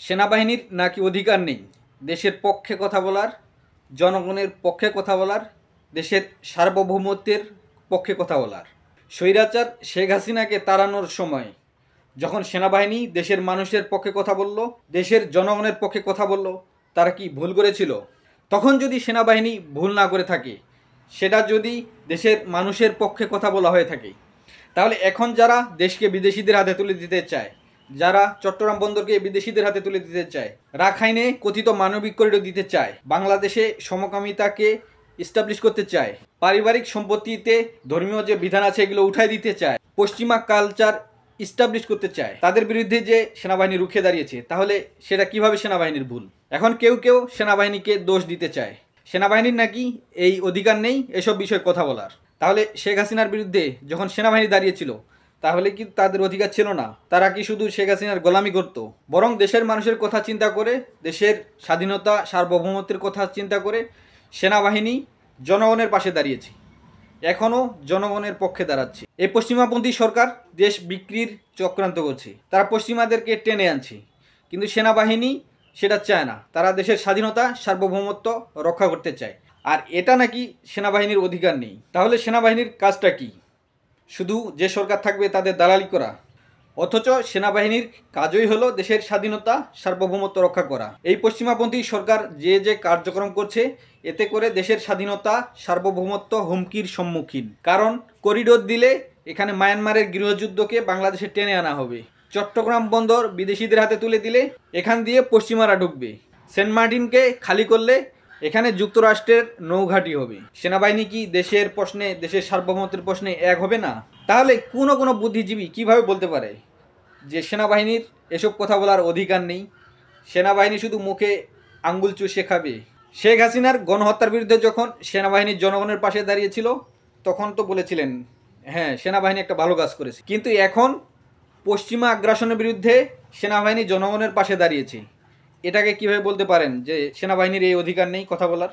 সেনাবাহিনীর নাকি অধিকার নেই দেশের পক্ষে কথা বলার, জনগণের পক্ষে কথা বলার, দেশের সার্বভৌমত্বের পক্ষে কথা বলার? স্বৈরাচার শেখ হাসিনাকে তাড়ানোর সময় যখন সেনাবাহিনী দেশের মানুষের পক্ষে কথা বলল, দেশের জনগণের পক্ষে কথা বলল, তারা কি ভুল করেছিল? তখন যদি সেনাবাহিনী ভুল না করে থাকে, সেটা যদি দেশের মানুষের পক্ষে কথা বলা হয়ে থাকে, তাহলে এখন যারা দেশকে বিদেশিদের হাতে তুলে দিতে চায়, যারা চট্টগ্রাম বন্দরকে বিদেশিদের হাতে তুলে দিতে চায়, রাখাইনে কথিত মানবিক করিডোর দিতে চায়, বাংলাদেশে সমকামিতাকে এস্টাবলিশ করতে চায়, পারিবারিক সম্পত্তিতে ধর্মীয় যে বিধান আছে এগুলো উঠাই দিতে চায়, পশ্চিমা কালচার ইস্টাবলিশ করতে চায়, তাদের বিরুদ্ধে যে সেনাবাহিনী রুখে দাঁড়িয়েছে, তাহলে সেটা কিভাবে সেনাবাহিনীর ভুল? এখন কেউ কেউ সেনাবাহিনীকে দোষ দিতে চায়, সেনাবাহিনীর নাকি এই অধিকার নেই এসব বিষয়ে কথা বলার। তাহলে শেখ হাসিনার বিরুদ্ধে যখন সেনাবাহিনী দাঁড়িয়েছিল, তাহলে কি তাদের অধিকার ছিল না? তারা কি শুধু শেখ হাসিনার গোলামি করতো? বরং দেশের মানুষের কথা চিন্তা করে, দেশের স্বাধীনতা সার্বভৌমত্বের কথা চিন্তা করে সেনাবাহিনী জনগণের পাশে দাঁড়িয়েছে, এখনও জনগণের পক্ষে দাঁড়াচ্ছে। এই পশ্চিমাপন্থী সরকার দেশ বিক্রির চক্রান্ত করছে, তারা পশ্চিমাদেরকে টেনে আনছে, কিন্তু সেনাবাহিনী সেটা চায় না। তারা দেশের স্বাধীনতা সার্বভৌমত্ব রক্ষা করতে চায়, আর এটা নাকি সেনাবাহিনীর অধিকার নেই। তাহলে সেনাবাহিনীর কাজটা কি? শুধু যে সরকার থাকবে তাদের দালালি করা? অথচ সেনাবাহিনীর কাজই হলো দেশের স্বাধীনতা সার্বভৌমত্ব রক্ষা করা। এই পশ্চিমাপন্থী সরকার যে যে কার্যক্রম করছে, এতে করে দেশের স্বাধীনতা সার্বভৌমত্ব হুমকির সম্মুখীন। কারণ করিডোর দিলে এখানে মায়ানমারের গৃহযুদ্ধকে বাংলাদেশে টেনে আনা হবে, চট্টগ্রাম বন্দর বিদেশিদের হাতে তুলে দিলে এখান দিয়ে পশ্চিমারা ঢুকবে, সেন্ট মার্টিনকে খালি করলে এখানে যুক্তরাষ্ট্রের নৌঘাঁটি হবে। সেনাবাহিনী কি দেশের প্রশ্নে, দেশের সার্বভৌমত্বের প্রশ্নে এক হবে না? তাহলে কোনো বুদ্ধিজীবী কিভাবে বলতে পারে যে সেনাবাহিনীর এসব কথা বলার অধিকার নেই? সেনাবাহিনী শুধু মুখে আঙ্গুল চুষে খাবে। শেখ হাসিনার গণহত্যার বিরুদ্ধে যখন সেনাবাহিনীর জনগণের পাশে দাঁড়িয়েছিল, তখন তো বলেছিলেন হ্যাঁ সেনাবাহিনী একটা ভালো কাজ করেছে, কিন্তু এখন পশ্চিমা আগ্রাসনের বিরুদ্ধে সেনাবাহিনী জনগণের পাশে দাঁড়িয়েছে, এটাকে কিভাবে বলতে পারেন যে সেনাবাহিনীর এই অধিকার নেই কথা বলার?